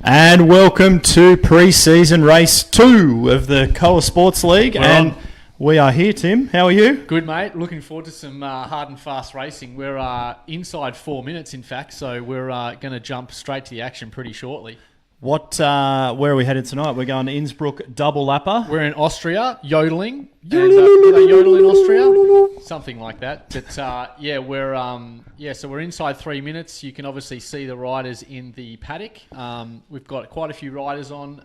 And welcome to pre-season race 2 of the Coa Sports League. We are here, Tim. How are you? Good, mate. Looking forward to some hard and fast racing. We're inside 4 minutes, in fact, so we're going to jump straight to the action pretty shortly. Where are we headed tonight? We're going to Innsbruck double lapper. We're in Austria, yodeling. And, do they yodel in Austria? Something like that. But so we're inside 3 minutes. You can obviously see the riders in the paddock. We've got quite a few riders on,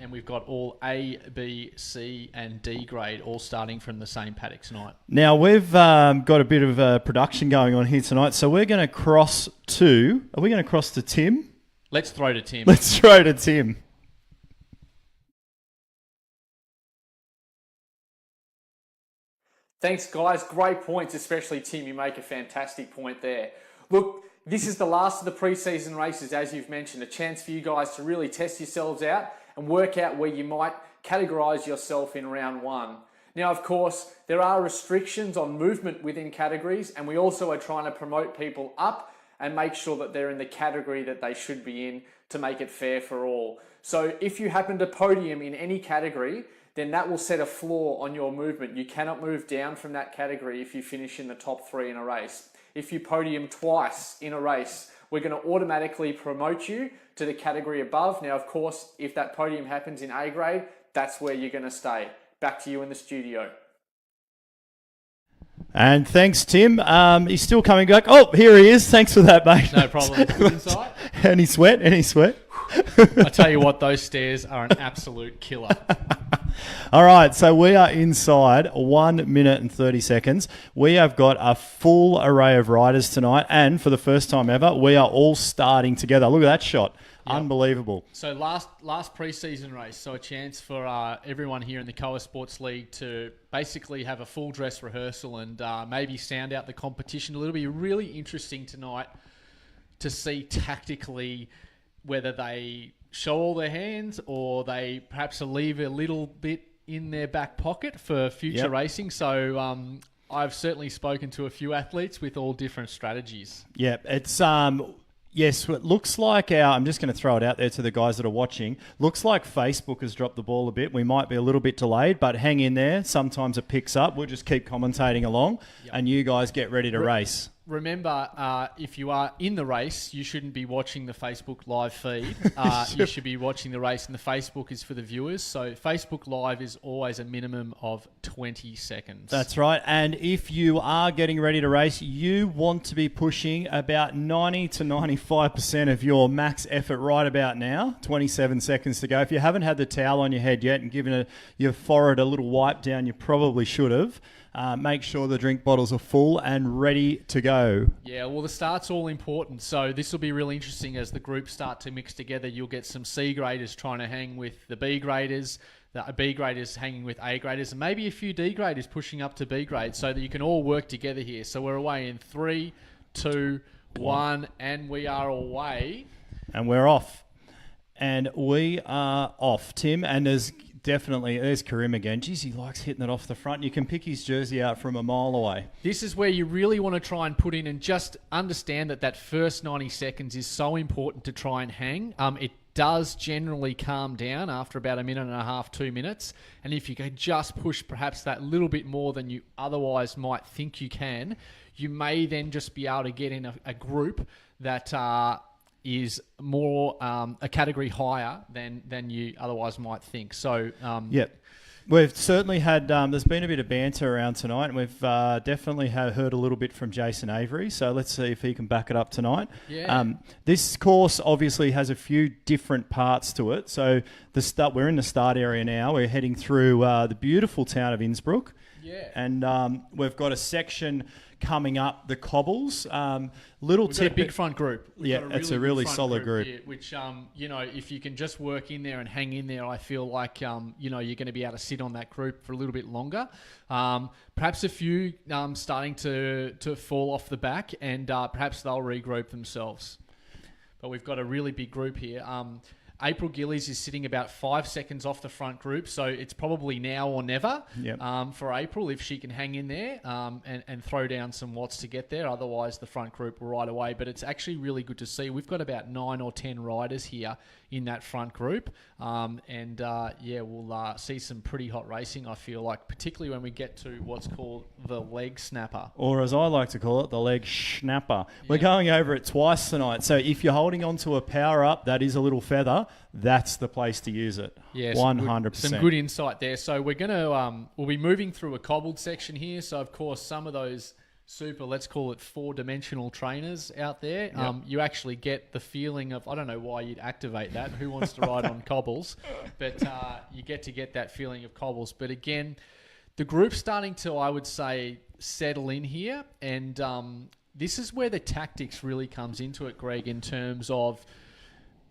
and we've got all A, B, C, and D grade all starting from the same paddock tonight. Now we've got a bit of production going on here tonight, so we're going to cross to. Are we going to cross to Tim? Let's throw to Tim. Let's throw to Tim. Thanks, guys. Great points, especially Tim. You make a fantastic point there. Look, this is the last of the pre-season races, as you've mentioned, a chance for you guys to really test yourselves out and work out where you might categorise yourself in round 1. Now, of course, there are restrictions on movement within categories, and we also are trying to promote people up and make sure that they're in the category that they should be in to make it fair for all. So if you happen to podium in any category, then that will set a floor on your movement. You cannot move down from that category if you finish in the top 3 in a race. If you podium twice in a race, we're going to automatically promote you to the category above. Now, of course, if that podium happens in A grade, that's where you're going to stay. Back to you in the studio. And thanks, Tim. He's still coming back. Oh, here he is. Thanks for that, mate. No problem. Inside. Any sweat? I tell you what, those stairs are an absolute killer. All right, so we are inside 1 minute and 30 seconds. We have got a full array of riders tonight, and for the first time ever, we are all starting together. Look at that shot. Yep. Unbelievable. So last pre-season race, so a chance for everyone here in the Coa Sports League to basically have a full dress rehearsal and maybe sound out the competition a little bit. Really interesting tonight to see tactically whether they show all their hands or they perhaps leave a little bit in their back pocket for future racing. So I've certainly spoken to a few athletes with all different strategies. Yeah, it's... Yes, it looks like I'm just going to throw it out there to the guys that are watching. Looks like Facebook has dropped the ball a bit. We might be a little bit delayed, but hang in there. Sometimes it picks up. We'll just keep commentating along, and you guys get ready to race. Remember, if you are in the race, you shouldn't be watching the Facebook live feed. You should be watching the race, and the Facebook is for the viewers. So Facebook Live is always a minimum of 20 seconds. That's right. And if you are getting ready to race, you want to be pushing about 90 to 95% of your max effort right about now. 27 seconds to go. If you haven't had the towel on your head yet and given your forehead a little wipe down, you probably should have. Make sure the drink bottles are full and ready to go. Yeah, well, the start's all important. So this will be really interesting as the groups start to mix together. You'll get some C graders trying to hang with the B graders, the B graders hanging with A graders, and maybe a few D graders pushing up to B grade so that you can all work together here. So we're away in 3, 2, 1, and we are away. And we're off. And we are off, Tim. And there's definitely, there's Karim again. Geez, he likes hitting it off the front. You can pick his jersey out from a mile away. This is where you really want to try and put in and just understand that first 90 seconds is so important to try and hang. It does generally calm down after about a minute and a half, 2 minutes. And if you can just push perhaps that little bit more than you otherwise might think you can, you may then just be able to get in a group that is more a category higher than you otherwise might think. So, yep. We've certainly had, there's been a bit of banter around tonight, and we've definitely heard a little bit from Jason Avery, so let's see if he can back it up tonight. Yeah. This course obviously has a few different parts to it. So we're in the start area now. We're heading through the beautiful town of Innsbruck. Yeah. And we've got a section coming up the cobbles. We've got a big front group. It's a really solid group. Here, which, if you can just work in there and hang in there, I feel like, you're going to be able to sit on that group for a little bit longer. Perhaps a few starting to fall off the back, and perhaps they'll regroup themselves. But we've got a really big group here. April Gillies is sitting about 5 seconds off the front group, so it's probably now or never for April if she can hang in there and throw down some watts to get there. Otherwise, the front group will right away. But it's actually really good to see. We've got about 9 or 10 riders here in that front group, we'll see some pretty hot racing, I feel like, particularly when we get to what's called the leg snapper. Or as I like to call it, the leg snapper. We're going over it twice tonight, so if you're holding on to a power-up that is a little feather, that's the place to use it. Yeah, 100%. Some good insight there. So we're going to we'll be moving through a cobbled section here. So of course some of those super, let's call it 4-dimensional trainers out there, you actually get the feeling of, I don't know why you'd activate that. Who wants to ride on cobbles? But you get that feeling of cobbles. But again, the group's starting to, I would say, settle in here, and this is where the tactics really comes into it, Greg, in terms of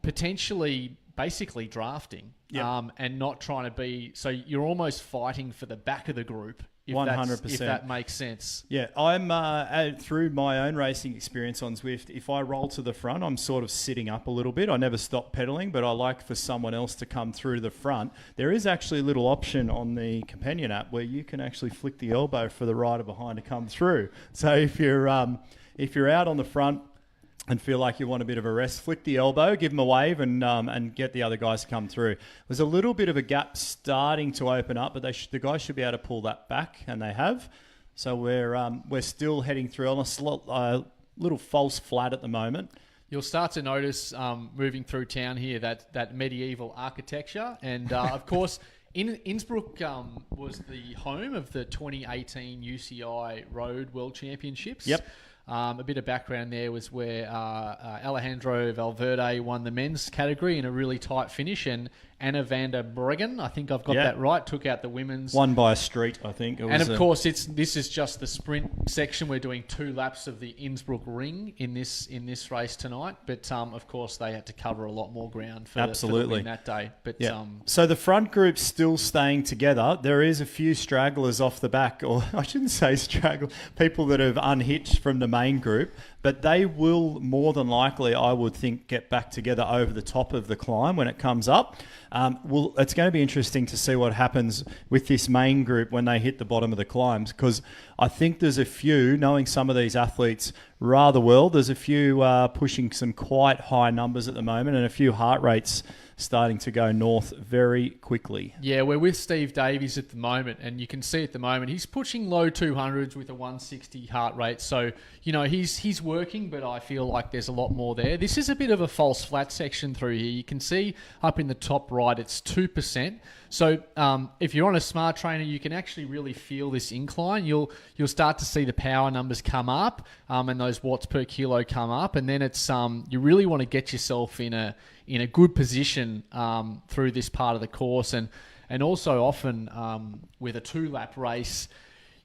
potentially basically drafting and not trying to be... So you're almost fighting for the back of the group, if 100%. If that makes sense. Yeah, I'm through my own racing experience on Zwift, if I roll to the front, I'm sort of sitting up a little bit. I never stop pedaling, but I like for someone else to come through to the front. There is actually a little option on the companion app where you can actually flick the elbow for the rider behind to come through. So if you're out on the front and feel like you want a bit of a rest, flick the elbow, give them a wave, and get the other guys to come through. There's a little bit of a gap starting to open up, but the guys should be able to pull that back, and they have. So we're still heading through on a little false flat at the moment. You'll start to notice moving through town here that medieval architecture, and of course, Innsbruck was the home of the 2018 UCI Road World Championships. Yep. A bit of background there was where Alejandro Valverde won the men's category in a really tight finish, and Anna van der Breggen, I think I've got that right, took out the women's. Won by a street, I think. And of course, this is just the sprint section. We're doing 2 laps of the Innsbruck Ring in this race tonight, but of course they had to cover a lot more ground for the win that day. But so the front group's still staying together. There is a few stragglers off the back, or I shouldn't say straggle, people that have unhitched from the main group, but they will more than likely, I would think, get back together over the top of the climb when it comes up. It's going to be interesting to see what happens with this main group when they hit the bottom of the climbs, because I think there's a few, knowing some of these athletes rather well, there's a few pushing some quite high numbers at the moment, and a few heart rates starting to go north very quickly. Yeah, we're with Steve Davies at the moment, and you can see at the moment he's pushing low 200s with a 160 heart rate. So, he's working, but I feel like there's a lot more there. This is a bit of a false flat section through here. You can see up in the top right, it's 2%. So if you're on a smart trainer, you can actually really feel this incline. You'll start to see the power numbers come up, and those watts per kilo come up, and then it's you really want to get yourself in a good position through this part of the course, and also often with a 2-lap race,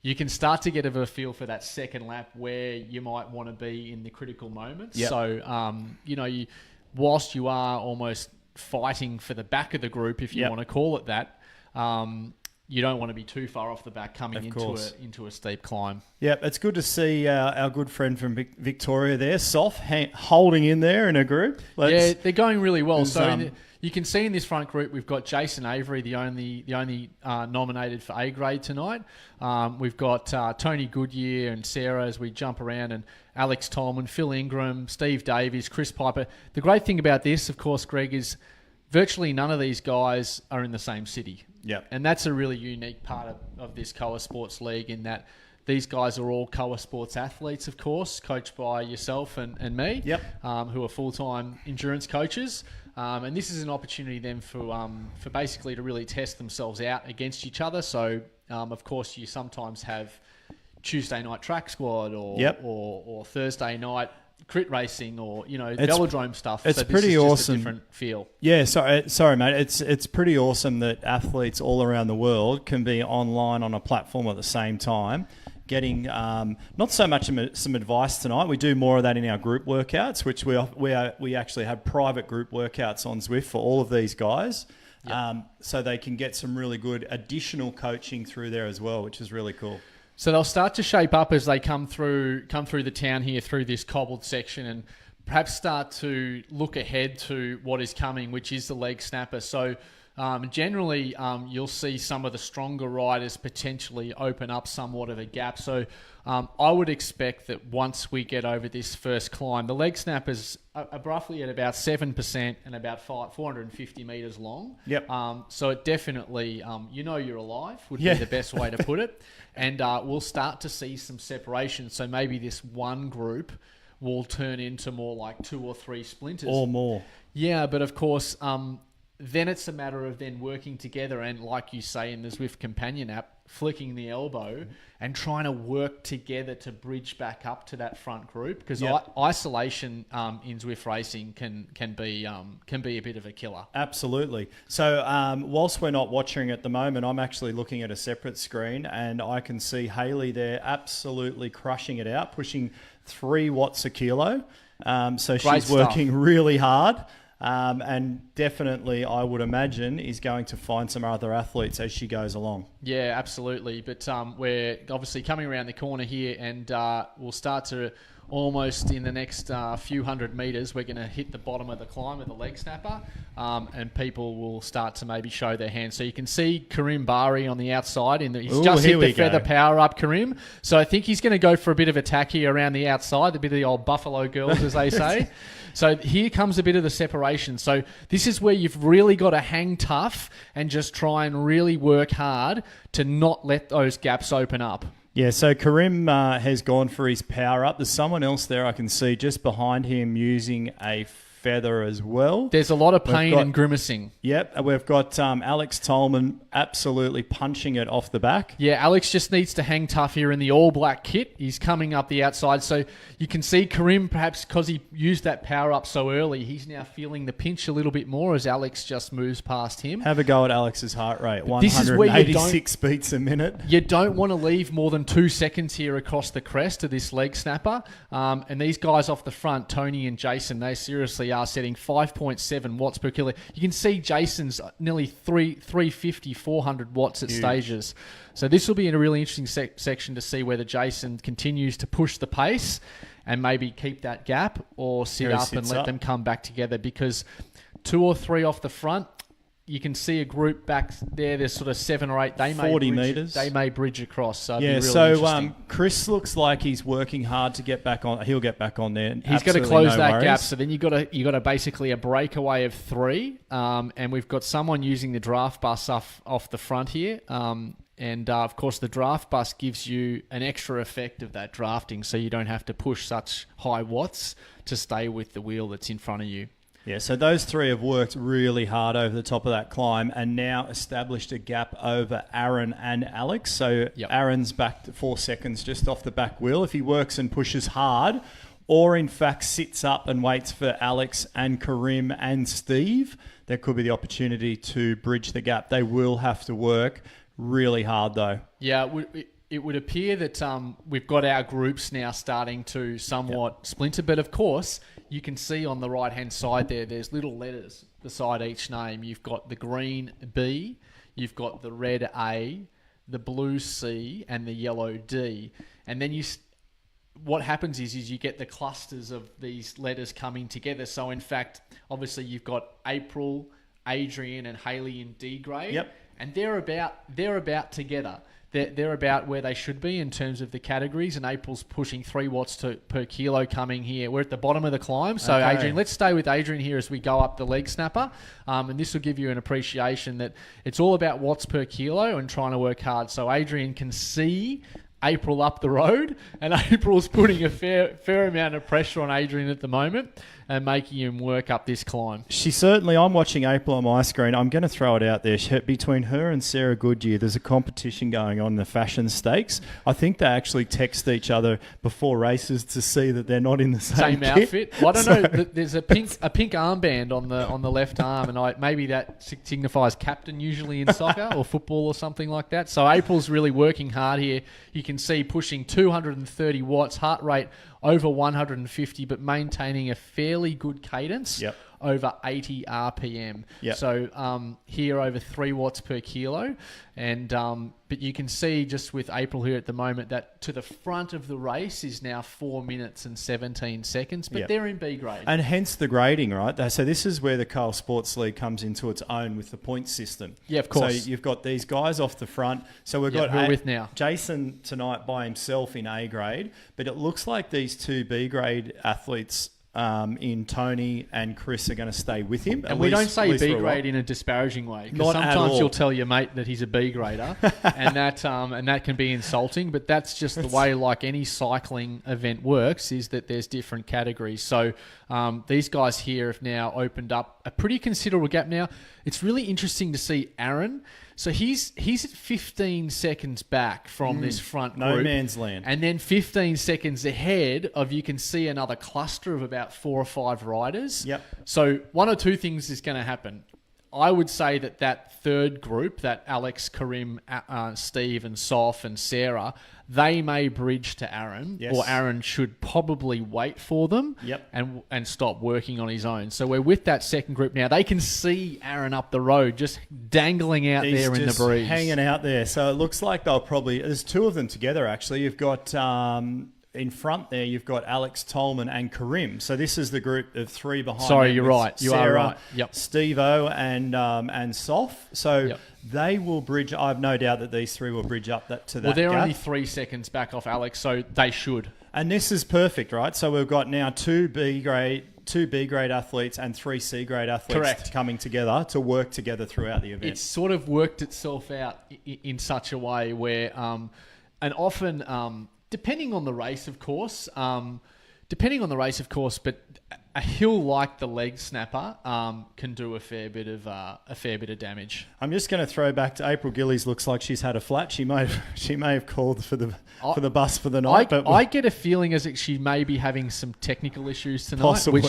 you can start to get a feel for that second lap where you might want to be in the critical moments. Yep. So whilst you are almost fighting for the back of the group, if you want to call it that, you don't want to be too far off the back coming into a steep climb. Yep, it's good to see our good friend from Victoria there, Soph, holding in there in a group. Yeah, they're going really well. So you can see in this front group, we've got Jason Avery, the only nominated for A grade tonight. We've got Tony Goodyear and Sarah as we jump around, and Alex Tolman, Phil Ingram, Steve Davies, Chris Piper. The great thing about this, of course, Greg, is virtually none of these guys are in the same city. Yep. And that's a really unique part of this COA Sports League, in that these guys are all COA Sports athletes, of course, coached by yourself and me, who are full-time endurance coaches. And this is an opportunity then for basically to really test themselves out against each other. So, of course, you sometimes have Tuesday night track squad or Thursday night crit racing or, velodrome stuff. It's so this pretty is just awesome. a different feel. Yeah, sorry, mate. It's pretty awesome that athletes all around the world can be online on a platform at the same time, getting not so much some advice tonight. We do more of that in our group workouts, which we actually have private group workouts on Zwift for all of these guys. So they can get some really good additional coaching through there as well, which is really cool. So they'll start to shape up as they come through the town here through this cobbled section, and perhaps start to look ahead to what is coming, which is the leg snapper. So generally, you'll see some of the stronger riders potentially open up somewhat of a gap. So I would expect that once we get over this first climb, the leg snappers are roughly at about 7% and about 450 metres long. Yep. So it definitely, you're alive would be the best way to put it. And we'll start to see some separation. So maybe this one group will turn into more like 2 or 3 splinters. Or more. Yeah, but of course, then it's a matter of then working together and, like you say in the Zwift Companion app, flicking the elbow and trying to work together to bridge back up to that front group, because isolation in Zwift racing can be a bit of a killer. Absolutely. So whilst we're not watching at the moment, I'm actually looking at a separate screen, and I can see Hayley there absolutely crushing it out, pushing 3 watts a kilo. So she's working really hard. And definitely, I would imagine, is going to find some other athletes as she goes along. Yeah, absolutely. But we're obviously coming around the corner here, and we'll start to almost in the next few hundred metres, we're going to hit the bottom of the climb of the leg snapper, and people will start to maybe show their hands. So you can see Karim Bari on the outside. He's just hit the feather power up, Karim. So I think he's going to go for a bit of attack here around the outside, a bit of the old Buffalo Girls, as they say. So here comes a bit of the separation. So this is where you've really got to hang tough and just try and really work hard to not let those gaps open up. Yeah, so Karim has gone for his power up. There's someone else there I can see just behind him using a feather as well. There's a lot of pain and grimacing. Yep, we've got Alex Tolman absolutely punching it off the back. Yeah, Alex just needs to hang tough here in the all-black kit. He's coming up the outside. So you can see Karim, perhaps because he used that power up so early, he's now feeling the pinch a little bit more as Alex just moves past him. Have a go at Alex's heart rate, 186 beats a minute. You don't want to leave more than 2 seconds here across the crest of this leg snapper. And these guys off the front, Tony and Jason, they seriously are setting 5.7 watts per kilo. You can see Jason's nearly 350, 400 watts at stages. So this will be in a really interesting section to see whether Jason continues to push the pace and maybe keep that gap, or sit up and let them come back together, because 2 or 3 off the front, you can see a group back there. There's sort of 7 or 8. They 40 metres. They may bridge across. So it'd be really so interesting. Chris looks like he's working hard to get back on. He'll get back on there. He's got to close that gap. So then you got to basically a breakaway of 3, and we've got someone using the draft bus off the front here. And of course, the draft bus gives you an extra effect of that drafting, so you don't have to push such high watts to stay with the wheel that's in front of you. Yeah, so those 3 have worked really hard over the top of that climb and now established a gap over Aaron and Alex. So Aaron's back to 4 seconds just off the back wheel. If he works and pushes hard, or in fact sits up and waits for Alex and Karim and Steve, there could be the opportunity to bridge the gap. They will have to work really hard though. Yeah, it would appear that we've got our groups now starting to somewhat splinter, but of course you can see on the right hand side there's little letters beside each name. You've got the green B, you've got the red A, the blue C, and the yellow D. And then what happens is you get the clusters of these letters coming together. So in fact, obviously you've got April, Adrian, and Haley in D grade. Yep. And they're about together. They're about where they should be in terms of the categories, and April's pushing 3 watts per kilo coming here. We're at the bottom of the climb. So Okay. Adrian, let's stay with Adrian here as we go up the leg snapper. And this will give you an appreciation that it's all about watts per kilo and trying to work hard. So Adrian can see April up the road, and April's putting a fair amount of pressure on Adrian at the moment and making him work up this climb. I'm watching April on my screen. I'm going to throw it out there. Between her and Sarah Goodyear, there's a competition going on in the fashion stakes. I think they actually text each other before races to see that they're not in the same kit. Outfit. Well, I don't know. There's a pink armband on the left arm, and maybe that signifies captain usually in soccer or football or something like that. So April's really working hard here. You can see pushing 230 watts, heart rate over 150, but maintaining a fairly good cadence. Yep. Over 80 RPM. Yep. So here over 3 watts per kilo. And but you can see just with April here at the moment that to the front of the race is now 4 minutes and 17 seconds, but Yep. they're in B grade. And hence the grading, right? So this is where the Coal Sports League comes into its own with the point system. Yeah, of course. So you've got these guys off the front. So we've Yeah, got who are with now? Jason tonight by himself in A grade, but it looks like these 2 B grade athletes in Tony and Chris are going to stay with him. And we don't say B grade in a disparaging way, because Not at sometimes all. you'll tell your mate that he's a B grader, and that can be insulting. But that's just the way, like any cycling event works, is that there's different categories. So these guys here have now opened up a pretty considerable gap. Now it's really interesting to see Aaron. So he's at 15 seconds back from this front group. No man's land. And then 15 seconds ahead of, you can see another cluster of about 4 or 5 riders. Yep. So one or two things is going to happen. I would say that third group, that Alex, Karim, Steve and Soph and Sarah, they may bridge to Aaron, Yes. or Aaron should probably wait for them. Yep. and stop working on his own. So we're with that second group now. They can see Aaron up the road just dangling out He's there in the just breeze. hanging out there. So it looks like they'll probably... There's 2 of them together, actually. You've got... in front there, you've got Alex Tolman and Karim. So this is the group of 3 behind. Sorry, them you're with right. You Sarah, are right. Yep. Steve-O and Soph. So Yep. they will bridge. I have no doubt that these 3 will bridge up to that Well, they're gap. only 3 seconds back off Alex, so they should. And this is perfect, right? So we've got now 2 B grade athletes and 3 C grade athletes Correct. coming together to work together throughout the event. It's sort of worked itself out in such a way where, and often, depending on the race, of course, but a hill like the leg snapper can do a fair bit of damage. I'm just going to throw back to April Gillies. Looks like she's had a flat. She may have called for the bus for the night. I get a feeling as if she may be having some technical issues tonight, Possibly.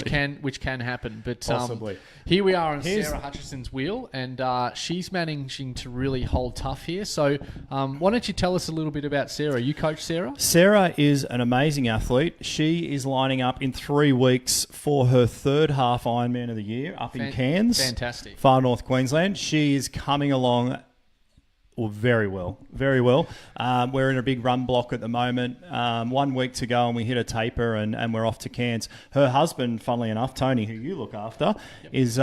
which can happen. But Possibly. Here we are on Sarah Hutchison's wheel, and she's managing to really hold tough here. So why don't you tell us a little bit about Sarah? You coach Sarah? Sarah is an amazing athlete. She is lining up in 3 weeks for her 3rd half Ironman of the year up in Cairns. Fantastic. Far North Queensland. She is coming along very well. Very well. We're in a big run block at the moment. 1 week to go and we hit a taper and we're off to Cairns. Her husband, funnily enough, Tony, who you look after, is...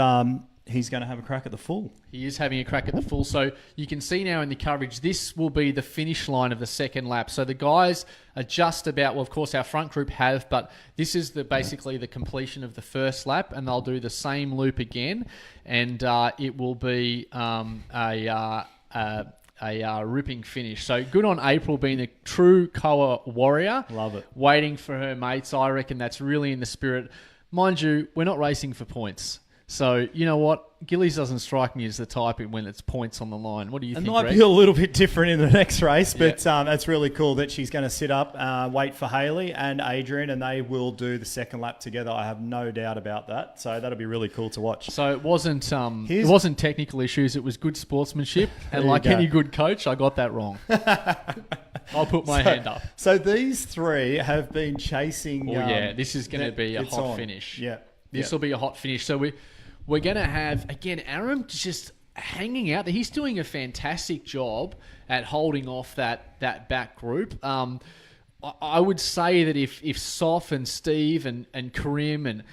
he's going to have a crack at the full. He is having a crack at the full. So you can see now in the coverage, this will be the finish line of the second lap. So the guys are just about, well, of course, our front group have, but this is basically the completion of the first lap, and they'll do the same loop again, and it will be a ripping finish. So good on April being a true Koa warrior. Love it. Waiting for her mates. I reckon that's really in the spirit. Mind you, we're not racing for points. So, you know what? Gillies doesn't strike me as the type when it's points on the line. What do you think, It might Greg? be a little bit different in the next race, but it's really cool that she's going to sit up, wait for Haley and Adrian, and they will do the second lap together. I have no doubt about that. So that'll be really cool to watch. So it wasn't technical issues. It was good sportsmanship. And like any good coach, I got that wrong. I'll put my hand up. So these 3 have been chasing... this is going to be a hot finish. Yeah. This will be a hot finish. So we're going to have, again, Aaron just hanging out there. He's doing a fantastic job at holding off that back group. I would say that if Soph and Steve and Karim and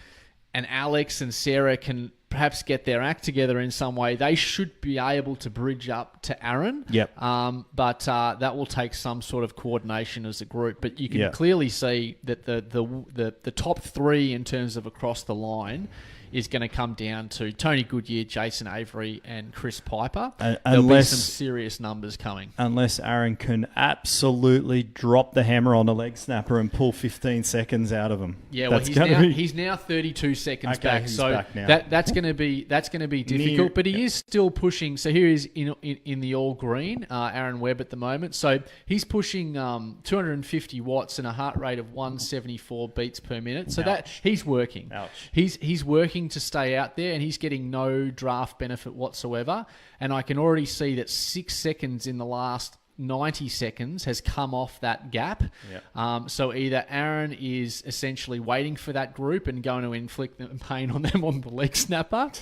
Alex and Sarah can perhaps get their act together in some way, they should be able to bridge up to Aaron. Yep. But that will take some sort of coordination as a group. But you can clearly see that the top three in terms of across the line is going to come down to Tony Goodyear, Jason Avery, and Chris Piper. There'll be some serious numbers coming. Unless Aaron can absolutely drop the hammer on the leg snapper and pull 15 seconds out of him. Yeah, well, he's now 32 seconds back, so back now. that's going to be difficult. But he is still pushing. So here he is in the all green, Aaron Webb at the moment. So he's pushing 250 watts and a heart rate of 174 beats per minute. So that he's working. Ouch. He's working to stay out there, and he's getting no draft benefit whatsoever. And I can already see that 6 seconds in the last 90 seconds has come off that gap. Yep. So either Aaron is essentially waiting for that group and going to inflict pain on them on the leg snapper,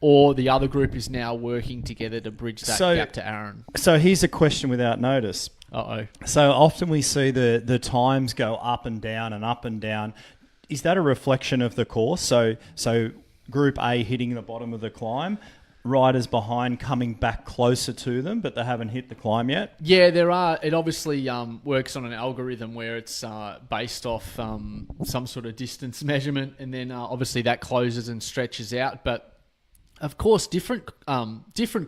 or the other group is now working together to bridge that gap to Aaron. So here's a question without notice. Uh-oh. So often we see the times go up and down and up and down. Is that a reflection of the course? So Group A hitting the bottom of the climb, riders behind coming back closer to them, but they haven't hit the climb yet? Yeah, there are. It obviously works on an algorithm where it's based off some sort of distance measurement, and then obviously that closes and stretches out. But of course, different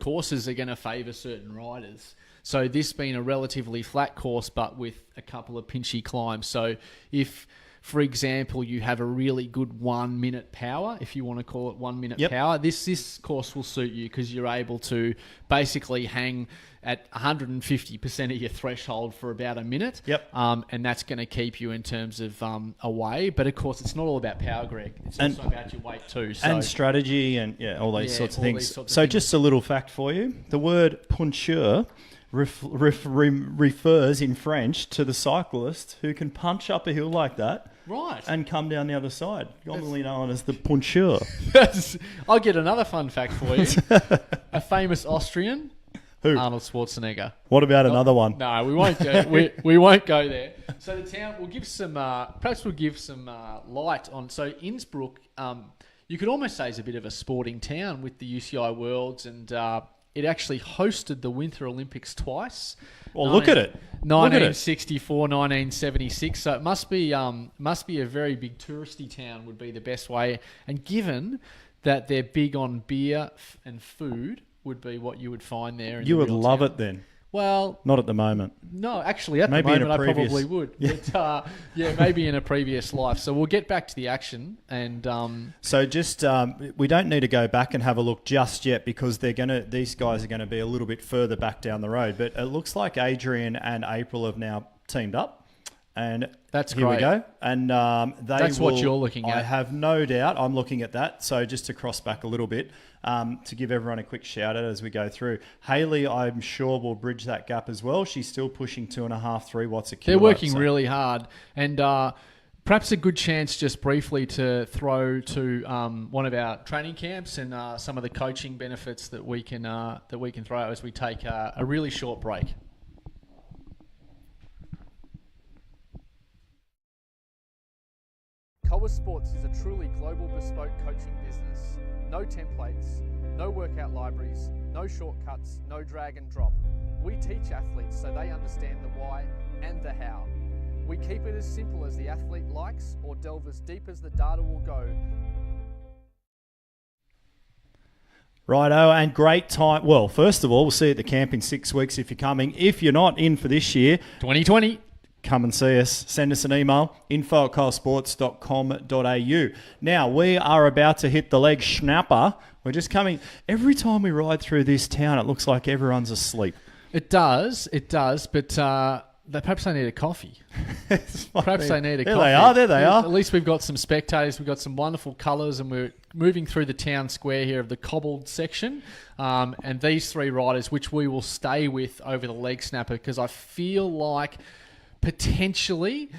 courses are going to favour certain riders. So this being a relatively flat course, but with a couple of pinchy climbs. So if, for example, you have a really good 1 minute power, if you want to call it 1 minute power, this course will suit you because you're able to basically hang at 150% of your threshold for about a minute. Yep. And that's going to keep you in terms of away. But of course, it's not all about power, Greg. It's also about your weight too. So, and strategy and all these sorts of things. So just a little fact for you. The word puncheur refers in French to the cyclist who can punch up a hill like that. Right. And come down the other side, commonly known as the puncheur. I'll get another fun fact for you. A famous Austrian, who? Arnold Schwarzenegger. What about another one? No, we won't go. we won't go there. So the town, we'll give some. Perhaps we'll give some light on. So Innsbruck, you could almost say is a bit of a sporting town with the UCI Worlds, and it actually hosted the Winter Olympics twice. Well, look at it. 1964, 1976. So it must be a very big touristy town would be the best way. And given that they're big on beer and food, would be what you would find there. You would love it then. Well, not at the moment. No, actually, at the moment, I probably would. Yeah. But, maybe in a previous life. So we'll get back to the action. And so just we don't need to go back and have a look just yet because these guys are going to be a little bit further back down the road. But it looks like Adrian and April have now teamed up. And that's here great. we go. And that's what you're looking at. I have no doubt. I'm looking at that. So just to cross back a little bit, to give everyone a quick shout out as we go through. Haley, I'm sure, will bridge that gap as well. She's still pushing 2.5, 3 watts a kilo. They're working really hard. And perhaps a good chance just briefly to throw to one of our training camps and some of the coaching benefits that we can throw out as we take a really short break. Coa Sports is a truly global bespoke coaching business. No templates, no workout libraries, no shortcuts, no drag and drop. We teach athletes so they understand the why and the how. We keep it as simple as the athlete likes or delve as deep as the data will go. Righto, and great time. Well, first of all, we'll see you at the camp in 6 weeks if you're coming. If you're not in for this year, 2020. Come and see us. Send us an email, info@coasports.com.au. Now, we are about to hit the leg snapper. We're just coming. Every time we ride through this town, it looks like everyone's asleep. It does, but perhaps they need a coffee. Perhaps they need a coffee. There they are. At least we've got some spectators. We've got some wonderful colours, and we're moving through the town square here of the cobbled section. And these three riders, which we will stay with over the leg snapper, because I feel like potentially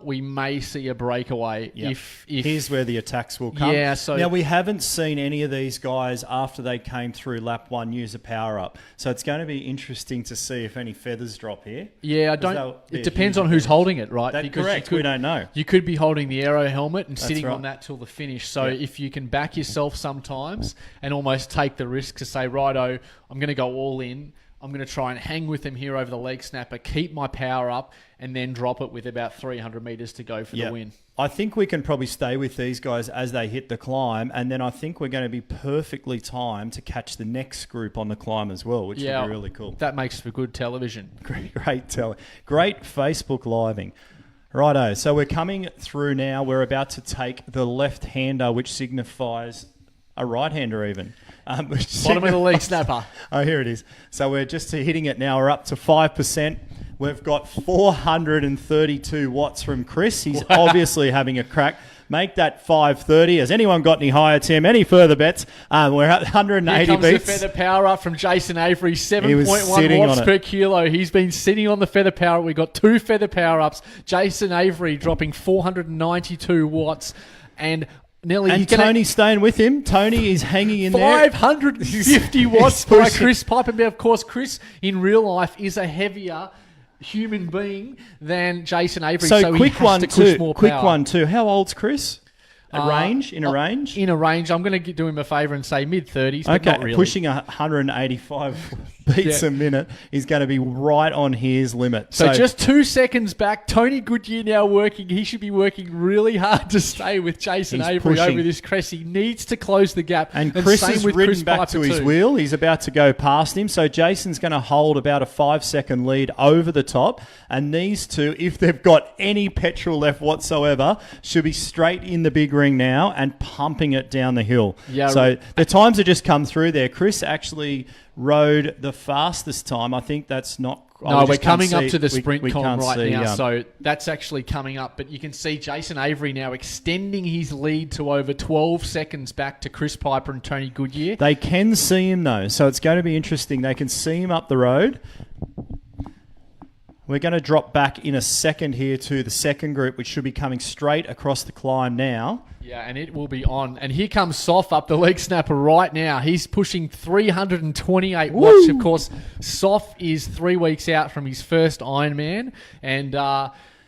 we may see a breakaway if here's where the attacks will come. Yeah, so now we haven't seen any of these guys after they came through lap 1 use a power up, so it's going to be interesting to see if any feathers drop here. Yeah, it depends on who's holding it, right? That's correct. We don't know. You could be holding the aero helmet and sitting right. on that till the finish. So if you can back yourself sometimes and almost take the risk to say, righto, I'm going to go all in. I'm going to try and hang with them here over the leg snapper, keep my power up, and then drop it with about 300 metres to go for the win. I think we can probably stay with these guys as they hit the climb, and then I think we're going to be perfectly timed to catch the next group on the climb as well, which will be really cool. That makes for good television. Great Facebook living. Righto, so we're coming through now. We're about to take the left-hander, which signifies a right-hander even. Bottom of the leg snapper. Oh, here it is. So we're just hitting it now. We're up to 5%. We've got 432 watts from Chris. He's obviously having a crack. Make that 530. Has anyone got any higher, Tim? Any further bets? We're at 180 Here comes beats. the feather power up from Jason Avery, 7.1 watts per kilo. He's been sitting on the feather power. We've got 2 feather power ups. Jason Avery dropping 492 watts. And Tony's staying with him. Tony is hanging in there. 550 watts by Chris Piper. But of course, Chris in real life is a heavier human being than Jason Avery. So quick he has to push more power. Quick one too. How old's Chris? In a range? In a range. I'm going to do him a favour and say mid-30s, but not really. Pushing 185 beats a minute is going to be right on his limit. So just 2 seconds back, Tony Goodyear now working. He should be working really hard to stay with Jason Avery over this crest. He needs to close the gap. And Chris has ridden back to his wheel. He's about to go past him. So Jason's going to hold about a 5-second lead over the top. And these two, if they've got any petrol left whatsoever, should be straight in the big ring now and pumping it down the hill. Yeah, so the times have just come through there. Chris actually rode the fastest time. I think that's not... No, we're coming up to the sprint column right now, so that's actually coming up. But you can see Jason Avery now extending his lead to over 12 seconds back to Chris Piper and Tony Goodyear. They can see him, though, so it's going to be interesting. They can see him up the road. We're going to drop back in a second here to the second group, which should be coming straight across the climb now. Yeah, and it will be on. And here comes Soph up the leg snapper right now. He's pushing 328 watts. Of course, Soph is 3 weeks out from his first Ironman and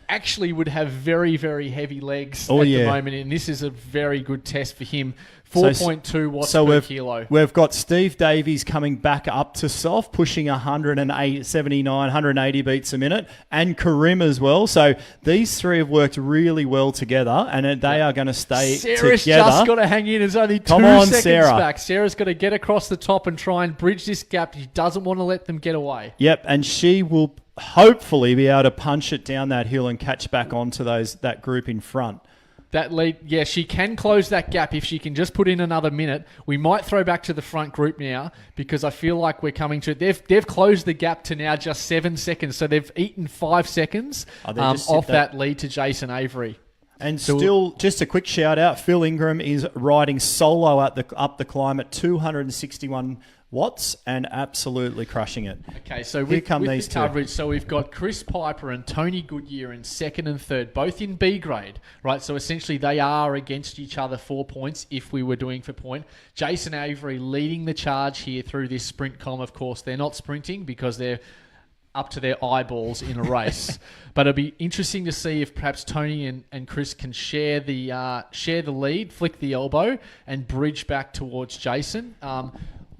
actually would have very, very heavy legs at the moment. And this is a very good test for him. 4.2 watts per kilo. We've got Steve Davies coming back up to Soph, pushing 180 beats a minute, and Karim as well. So these three have worked really well together, and they are going to stay Sarah's together. Just got to hang in. There's only 2 seconds back. Sarah's got to get across the top and try and bridge this gap. She doesn't want to let them get away. Yep, and she will hopefully be able to punch it down that hill and catch back onto that group in front. That lead, she can close that gap if she can just put in another minute. We might throw back to the front group now because I feel like we're coming to... They've closed the gap to now just 7 seconds, so they've eaten 5 seconds off that lead to Jason Avery. And still, just a quick shout out, Phil Ingram is riding solo up the climb at 261 watts and absolutely crushing it. Okay, so with these coverage, so we've got Chris Piper and Tony Goodyear in second and third, both in B grade, right? So essentially they are against each other 4 points if we were doing for point. Jason Avery leading the charge here through this sprint column. Of course, they're not sprinting because they're up to their eyeballs in a race. But it'll be interesting to see if perhaps Tony and Chris can share the lead, flick the elbow, and bridge back towards Jason.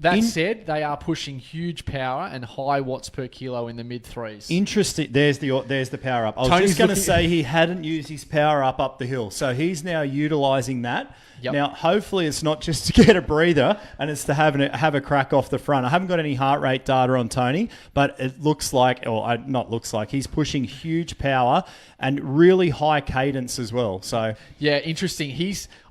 That said, they are pushing huge power and high watts per kilo in the mid-threes. Interesting. There's the power up. I was just going to say he hadn't used his power up the hill. So he's now utilising that. Yep. Now, hopefully it's not just to get a breather and it's to have a crack off the front. I haven't got any heart rate data on Tony, but it looks like, he's pushing huge power and really high cadence as well. So yeah, interesting.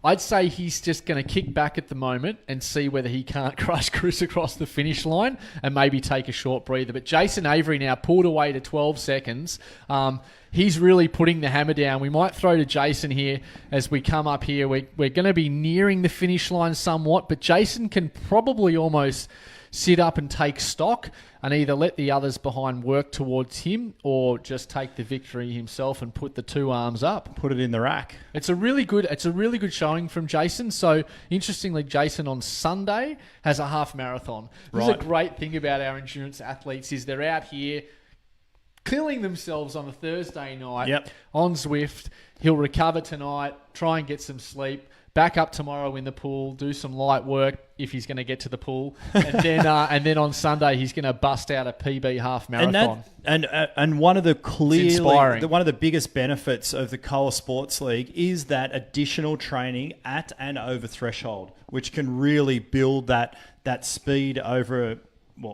I'd say he's just going to kick back at the moment and see whether he can't crush Chris across the finish line and maybe take a short breather. But Jason Avery now pulled away to 12 seconds. He's really putting the hammer down. We might throw to Jason here as we come up here. We're going to be nearing the finish line somewhat, but Jason can probably almost sit up and take stock and either let the others behind work towards him or just take the victory himself and put the two arms up. Put it in the rack. It's a really good showing from Jason. So interestingly, Jason on Sunday has a half marathon. This is a great thing about our endurance athletes is they're out here killing themselves on a Thursday night on Zwift. He'll recover tonight, try and get some sleep, back up tomorrow in the pool, do some light work if he's going to get to the pool, and then on Sunday he's going to bust out a PB half marathon. And one of the one of the biggest benefits of the COA Sports League is that additional training at and over threshold, which can really build that speed over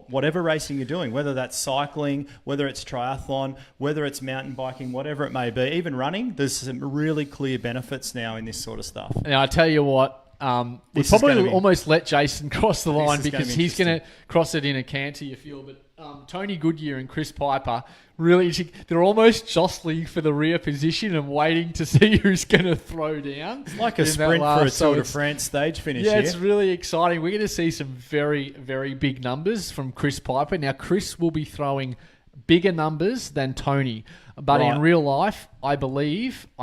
whatever racing you're doing, whether that's cycling, whether it's triathlon, whether it's mountain biking, whatever it may be, even running. There's some really clear benefits now in this sort of stuff. Now, I tell you what, we probably almost let Jason cross the line because he's going to cross it in a canter, you feel. But Tony Goodyear and Chris Piper, really, they're almost jostling for the rear position and waiting to see who's going to throw down. It's like a sprint for a Tour de France stage finish. Yeah, it's really exciting. We're going to see some very, very big numbers from Chris Piper. Now, Chris will be throwing bigger numbers than Tony. But in real life, I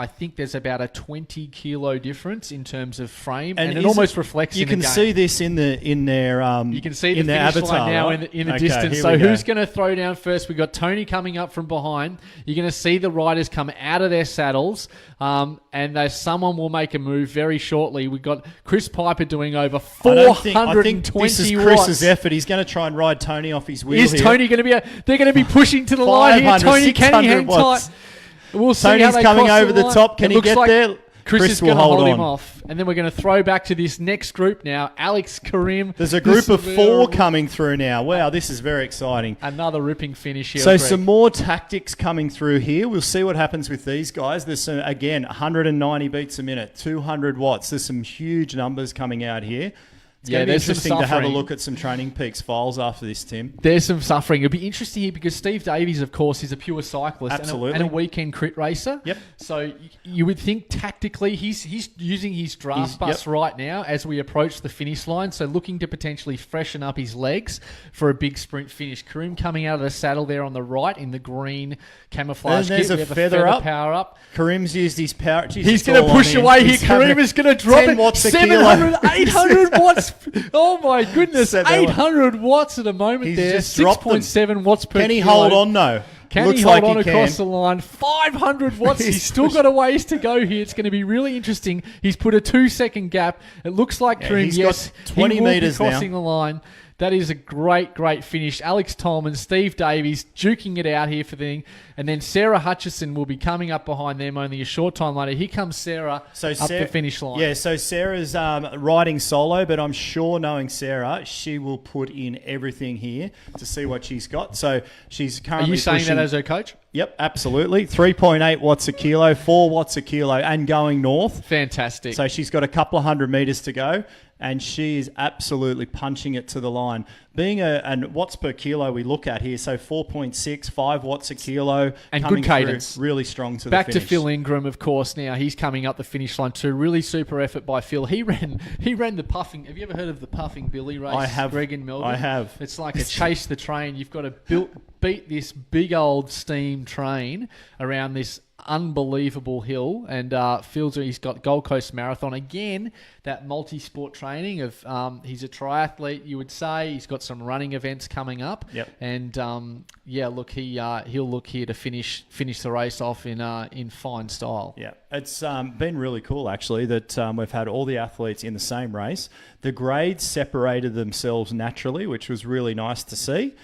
think there's about a 20 kilo difference in terms of frame, and it almost reflects in the game. You can see this in their you can see the finish avatar line now right? in the distance. So who's going to throw down first? We've got Tony coming up from behind. You're going to see the riders come out of their saddles, and someone will make a move very shortly. We've got Chris Piper doing over 420 I think this is Chris's effort. He's going to try and ride Tony off his wheel. Is Tony going to be? They're going to be pushing to the line here. Tony, can he hang tight? We'll see. Tony's coming over the top. Can he get there? Chris is going to hold him off. And then we're going to throw back to this next group now. Alex, Karim. There's a group of 4 coming through now. Wow, this is very exciting. Another ripping finish here. So some more tactics coming through here. We'll see what happens with these guys. There's some, again, 190 beats a minute, 200 watts. There's some huge numbers coming out here. It's going to be interesting to have a look at some Training Peaks files after this, Tim. There's some suffering. It'll be interesting here because Steve Davies, of course, is a pure cyclist and a weekend crit racer. Yep. So you would think tactically he's using his draft bus right now as we approach the finish line. So looking to potentially freshen up his legs for a big sprint finish. Karim coming out of the saddle there on the right in the green camouflage kit. There's a feather up. Power up. Karim's used his power. He's going to push away here. Karim is going to drop it. 700, 800 watts. Oh my goodness, 800 watts at a moment there. 6.7 watts per kilo. Can he hold on though? Can he hold on across the line? 500 watts. He's still got a ways to go here. It's going to be really interesting. He's put a 2-second gap. It looks like Karim, he's got 20 meters now. Crossing the line. That is a great, great finish. Alex Tolman, Steve Davies duking it out here for the thing. And then Sarah Hutchison will be coming up behind them only a short time later. Here comes Sarah up the finish line. Yeah, so Sarah's riding solo, but I'm sure knowing Sarah, she will put in everything here to see what she's got. So she's currently Are you saying that as her coach? Yep, absolutely. 3.8 watts a kilo, 4 watts a kilo, and going north. Fantastic. So she's got a couple of 100 meters to go, and she is absolutely punching it to the line. Being and watts per kilo we look at here, so 4.6, 5 watts a kilo. And good cadence. Really strong to Back the finish. To Phil Ingram, of course, now. He's coming up the finish line too. Really super effort by Phil. He ran the puffing. Have you ever heard of the puffing Billy race? I have. Greg in Melbourne? I have. It's like a chase the train. You've got to beat this big old steam train around this unbelievable hill, and he's got Gold Coast Marathon again. That multi-sport training of he's a triathlete, you would say. He's got some running events coming up. Yep. And he'll look here to finish the race off in fine style. Yeah, it's been really cool actually that we've had all the athletes in the same race. The grades separated themselves naturally, which was really nice to see.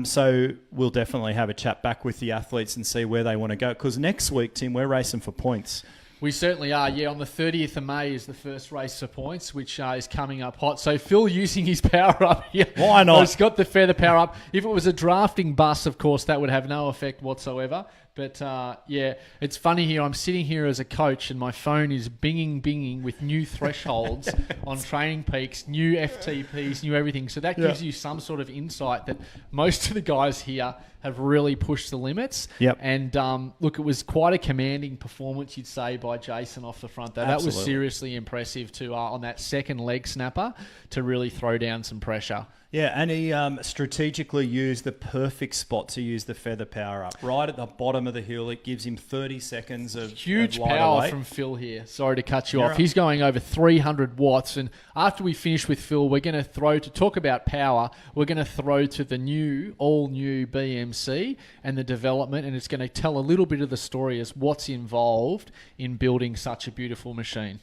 So we'll definitely have a chat back with the athletes and see where they want to go. Because next week, Tim, we're racing for points. We certainly are. Yeah, on the 30th of May is the first race for points, which is coming up hot. So Phil using his power up here. Why not? He's got the feather power up. If it was a drafting bus, of course, that would have no effect whatsoever. But yeah, it's funny here. I'm sitting here as a coach and my phone is binging with new thresholds on Training Peaks, new FTPs, new everything. So that gives you some sort of insight that most of the guys here have really pushed the limits. Yep. And look, it was quite a commanding performance, you'd say, by Jason off the front. That was seriously impressive to on that second leg snapper to really throw down some pressure. Yeah, and he strategically used the perfect spot to use the feather power up. Right at the bottom of the hill, it gives him 30 seconds of Huge lighter power weight. from Phil here. Sorry to cut you You're off. right. He's going over 300 watts. And after we finish with Phil, we're going to talk about power. We're going to throw to the all new BMC and the development. And it's going to tell a little bit of the story as what's involved in building such a beautiful machine.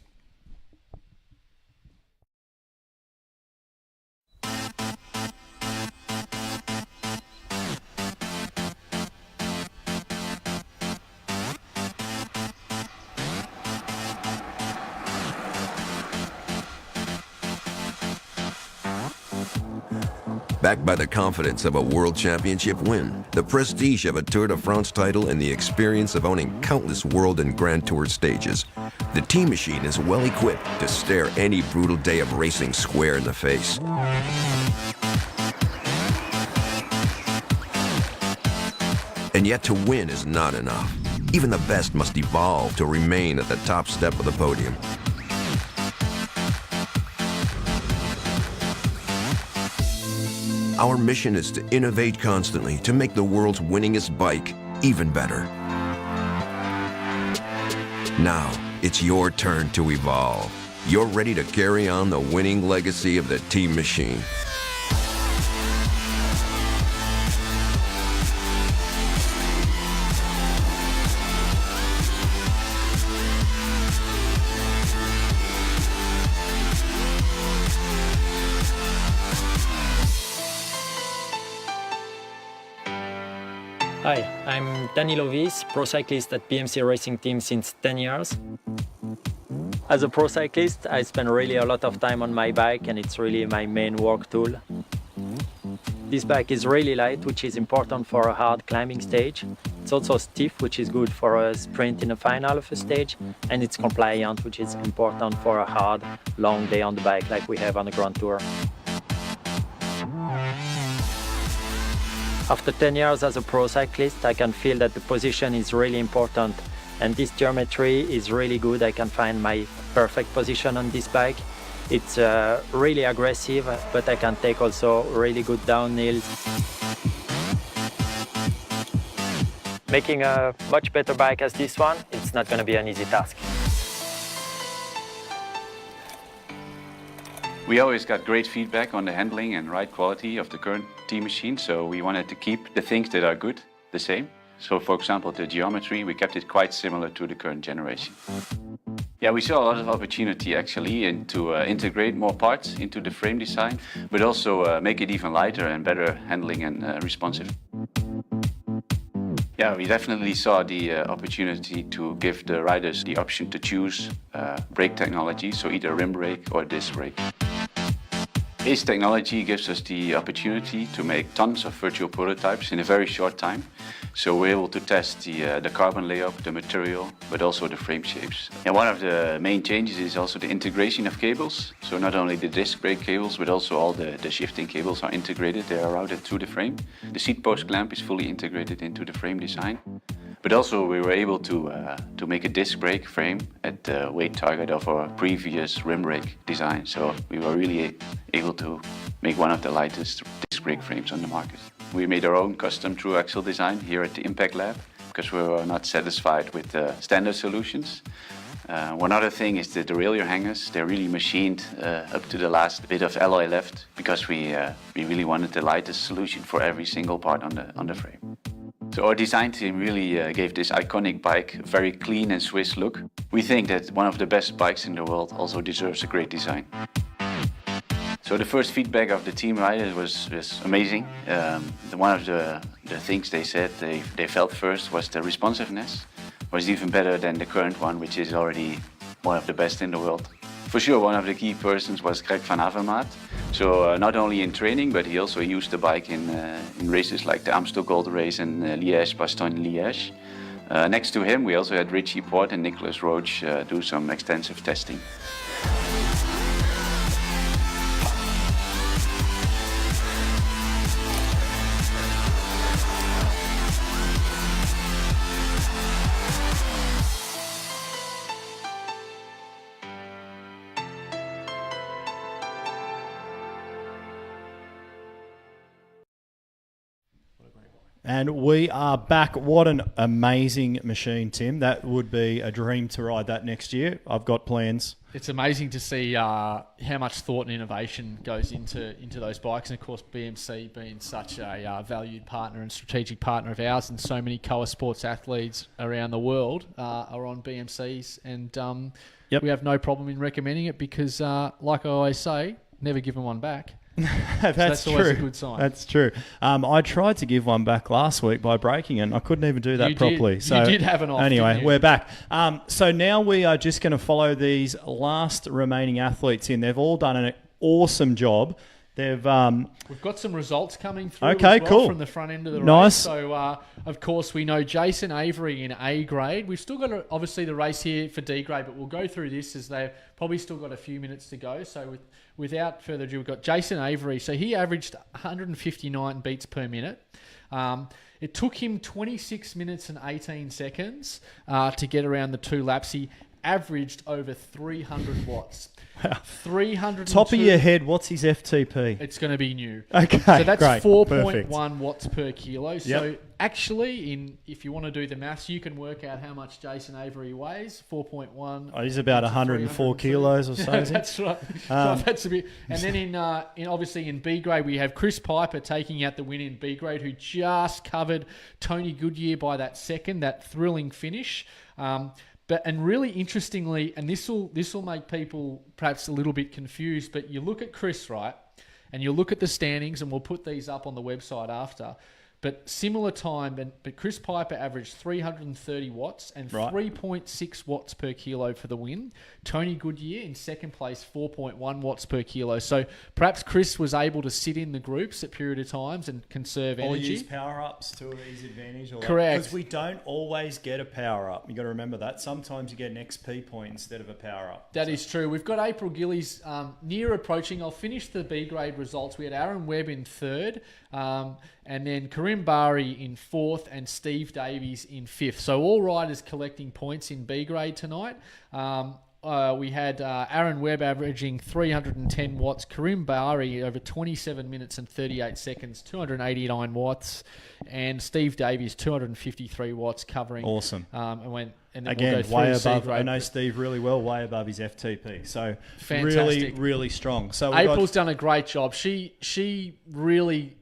Backed by the confidence of a World Championship win, the prestige of a Tour de France title, and the experience of owning countless World and Grand Tour stages, the Team Machine is well equipped to stare any brutal day of racing square in the face. And yet to win is not enough. Even the best must evolve to remain at the top step of the podium. Our mission is to innovate constantly to make the world's winningest bike even better. Now, it's your turn to evolve. You're ready to carry on the winning legacy of the Team Machine. Hi, I'm Danilo Vis, pro cyclist at BMC Racing Team since 10 years. As a pro cyclist, I spend really a lot of time on my bike, and it's really my main work tool. This bike is really light, which is important for a hard climbing stage. It's also stiff, which is good for a sprint in the final of a stage, and it's compliant, which is important for a hard, long day on the bike like we have on the Grand Tour. After 10 years as a pro cyclist, I can feel that the position is really important, and this geometry is really good. I can find my perfect position on this bike. It's really aggressive, but I can take also really good downhills. Making a much better bike as this one, it's not going to be an easy task. We always got great feedback on the handling and ride quality of the current Team Machine, so we wanted to keep the things that are good the same. So for example, the geometry, we kept it quite similar to the current generation. Yeah, we saw a lot of opportunity actually to integrate more parts into the frame design, but also make it even lighter and better handling and responsive. Yeah, we definitely saw the opportunity to give the riders the option to choose brake technology, so either rim brake or disc brake. ACE technology gives us the opportunity to make tons of virtual prototypes in a very short time. So we're able to test the carbon layout, the material, but also the frame shapes. And one of the main changes is also the integration of cables. So not only the disc brake cables, but also all the shifting cables are integrated. They are routed through the frame. The seat post clamp is fully integrated into the frame design. But also we were able to make a disc brake frame at the weight target of our previous rim brake design. So we were really able to make one of the lightest disc brake frames on the market. We made our own custom true axle design here at the Impact Lab because we were not satisfied with the standard solutions. One other thing is the derailleur hangers. They're really machined up to the last bit of alloy left because we really wanted the lightest solution for every single part on the frame. So our design team really gave this iconic bike a very clean and Swiss look. We think that one of the best bikes in the world also deserves a great design. So the first feedback of the team riders was amazing. One of the things they said they felt first was the responsiveness was even better than the current one, which is already one of the best in the world. For sure, one of the key persons was Greg van Avermaet. So not only in training, but he also used the bike in races like the Amstel Gold Race and Liège-Bastogne-Liège. Next to him, we also had Richie Port and Nicholas Roach do some extensive testing. And we are back. What an amazing machine, Tim. That would be a dream to ride that next year. I've got plans. It's amazing to see how much thought and innovation goes into those bikes. And, of course, BMC being such a valued partner and strategic partner of ours, and so many Koa sports athletes around the world are on BMCs. And we have no problem in recommending it because, like I always say, never given one back. That's true. always a good sign. That's true. I tried to give one back last week by breaking it, and I couldn't even do that properly. So you did have an off. Anyway, we're back. So now we are just going to follow these last remaining athletes in. They've all done an awesome job. We've got some results coming through cool. from the front end of the Nice. race. So, of course, we know Jason Avery in A grade. We've still got, obviously, the race here for D grade, but we'll go through this as they've probably still got a few minutes to go. So, without further ado, we've got Jason Avery. So, he averaged 159 beats per minute. It took him 26 minutes and 18 seconds to get around the 2 laps. He averaged over 300 watts. Wow. 300. Top of your head, what's his FTP? It's going to be new. Okay, so that's great. 4.1 watts per kilo. So Yep. actually, if you want to do the maths, you can work out how much Jason Avery weighs. 4.1. Oh, he's about 104 kilos or so. Is he? That's right. So that's a bit. And then in obviously in B grade, we have Chris Piper taking out the win in B grade, who just covered Tony Goodyear by that thrilling finish. And really interestingly, and this will make people perhaps a little bit confused, but you look at Chris, right, and you look at the standings, and we'll put these up on the website after. But similar time, but Chris Piper averaged 330 watts and 3.6 watts per kilo for the win. Tony Goodyear in second place, 4.1 watts per kilo. So perhaps Chris was able to sit in the groups at period of times and conserve energy. Or use power-ups to his advantage. Correct. Because we don't always get a power-up. You've got to remember that. Sometimes you get an XP point instead of a power-up. That is true. We've got April Gillies near approaching. I'll finish the B grade results. We had Aaron Webb in third. And then Karim Bari in fourth and Steve Davies in fifth. So all riders collecting points in B grade tonight. We had Aaron Webb averaging 310 watts. Karim Bari over 27 minutes and 38 seconds, 289 watts. And Steve Davies, 253 watts covering. Awesome. And then again, we'll go way through above. I know Steve really well, way above his FTP. So fantastic. Really, really strong. So April's done a great job. She really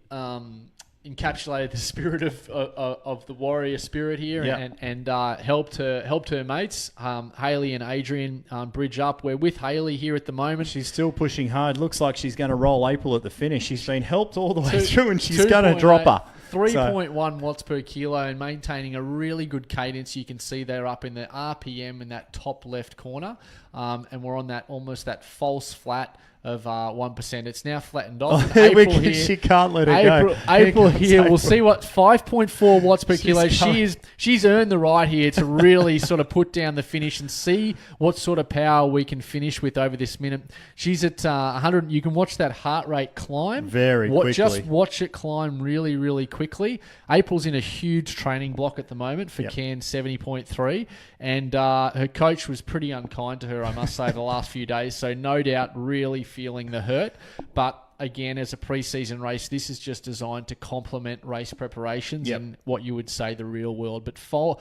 encapsulated the spirit of the warrior spirit here, and helped her mates, Hayley and Adrian, bridge up. We're with Hayley here at the moment. She's still pushing hard. Looks like she's going to roll April at the finish. She's been helped all the way through, and she's going to drop her. 3.1 watts per kilo and maintaining a really good cadence. You can see they're up in the RPM in that top left corner, and we're on that almost that false flat of 1%. It's now flattened off. She can't let it go. April here. We'll see what 5.4 watts per kilo. She's earned the right here to really sort of put down the finish and see what sort of power we can finish with over this minute. She's at 100. You can watch that heart rate climb very quickly. Just watch it climb really, really quickly. April's in a huge training block at the moment for Cairn 70.3, and her coach was pretty unkind to her, I must say, the last few days. So no doubt, really feeling the hurt, but again, as a pre-season race, this is just designed to complement race preparations and what you would say the real world. But 4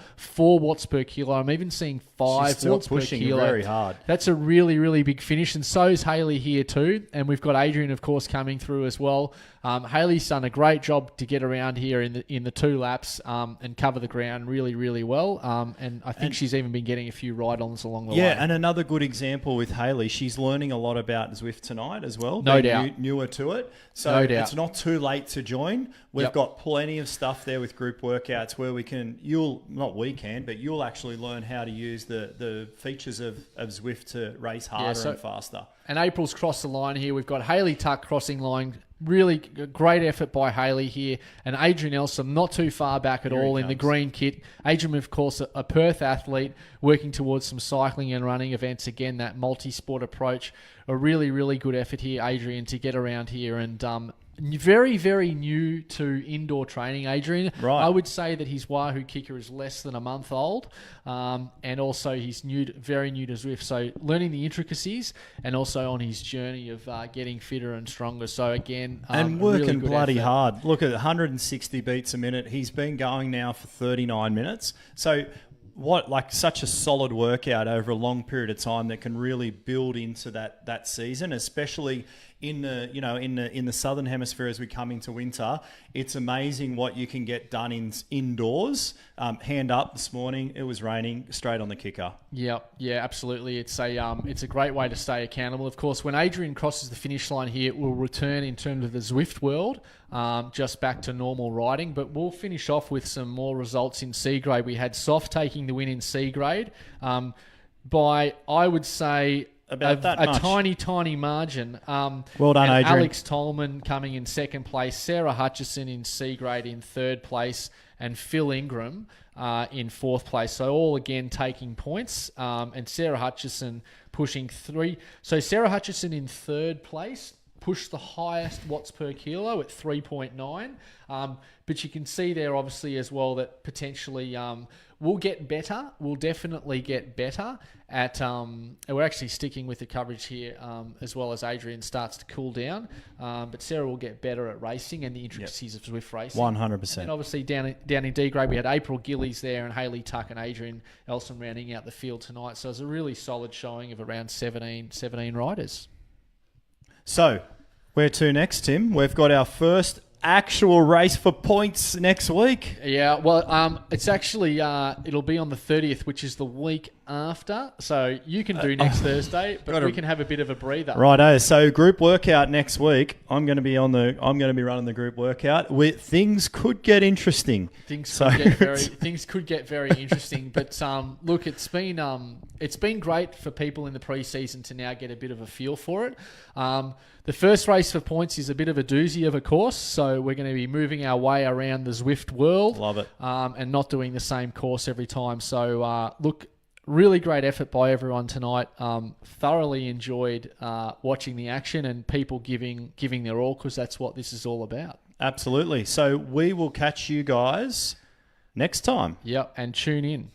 watts per kilo, I'm even seeing 5 watts per kilo. Very hard. That's a really, really big finish, and so is Hayley here too. And we've got Adrian, of course, coming through as well. Hayley's done a great job to get around here in the 2 laps and cover the ground really, really well. And I think she's even been getting a few ride-ons along the way. Yeah, and another good example with Hayley, she's learning a lot about Zwift tonight as well. No doubt. Newer to it. So No doubt. it's not too late to join. We've got plenty of stuff there with group workouts where you'll actually learn how to use the features of Zwift to race harder and faster. And April's crossed the line here. We've got Hayley Tuck crossing line. Really great effort by Hayley here. And Adrian Elsom, not too far back at all in the green kit. Adrian, of course, a Perth athlete working towards some cycling and running events. Again, that multi-sport approach. A really, really good effort here, Adrian, to get around here and very, very new to indoor training, Adrian. Right. I would say that his Wahoo kicker is less than a month old, and also he's very new to Zwift. So learning the intricacies and also on his journey of getting fitter and stronger. So again, and a working really good bloody effort. hard. Look at 160 beats a minute. He's been going now for 39 minutes. So such a solid workout over a long period of time that can really build into that season, especially in the southern hemisphere as we come into winter. It's amazing what you can get done indoors. Hand up this morning, it was raining, straight on the kicker. Yeah, absolutely. It's a great way to stay accountable. Of course, when Adrian crosses the finish line here, we'll return in terms of the Zwift world, just back to normal riding. But we'll finish off with some more results in C grade. We had Soft taking the win in C grade by, I would say, About that much. tiny margin. Well done, and Adrian. Alex Tolman coming in second place, Sarah Hutchison in C grade in third place, and Phil Ingram in fourth place. So all again taking points, and Sarah Hutchison pushing 3. So Sarah Hutchison in third place pushed the highest watts per kilo at 3.9. But you can see there obviously as well that potentially we'll get better. We'll definitely get better at, and we're actually sticking with the coverage here as well as Adrian starts to cool down. But Sarah will get better at racing and the intricacies of Zwift racing. 100%. And obviously down in D grade, we had April Gillies there and Hayley Tuck and Adrian Elson rounding out the field tonight. So it was a really solid showing of around 17 riders. So, where to next, Tim? We've got our first actual race for points next week. Yeah, well, it's actually, it'll be on the 30th, which is the week after. So you can do next Thursday, but we can have a bit of a breather. Righto. So group workout next week. I'm going to be running the group workout. Things could get interesting. Things could get very interesting. But look, it's been great for people in the preseason to now get a bit of a feel for it. The first race for points is a bit of a doozy of a course, so we're going to be moving our way around the Zwift world. Love it. And not doing the same course every time. So, look, really great effort by everyone tonight. Thoroughly enjoyed watching the action and people giving their all, because that's what this is all about. Absolutely. So we will catch you guys next time. Yep, and tune in.